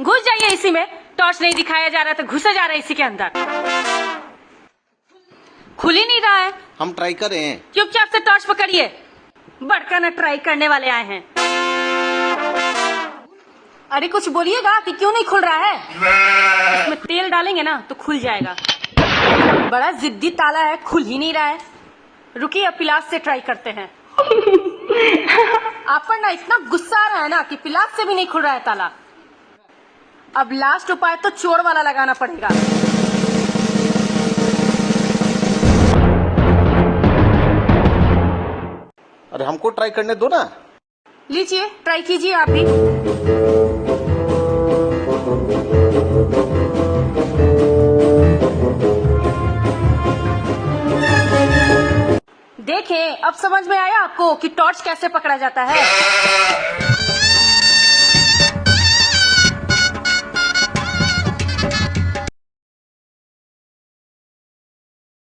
घुस जाइए इसी में। टॉर्च नहीं दिखाया जा रहा तो घुसे जा रहा है इसी के अंदर। खुल ही नहीं रहा है। हम ट्राई कर रहे हैं। चुपचाप से टॉर्च पकड़िए। बड़का न ट्राई करने वाले आए हैं। अरे कुछ बोलिएगा कि क्यों नहीं खुल रहा है। इसमें तेल डालेंगे ना तो खुल जाएगा। बड़ा जिद्दी ताला है, खुल ही नहीं रहा है। रुकिए अब पिलास से ट्राई करते हैं। आप पर ना इतना गुस्सा आ रहा है ना कि पिलास से भी नहीं खुल रहा है ताला। अब लास्ट उपाय तो चोर वाला लगाना पड़ेगा। अरे हमको ट्राई करने दो ना। लीजिए ट्राई कीजिए आप भी। देखें अब समझ में आया आपको कि टॉर्च कैसे पकड़ा जाता है।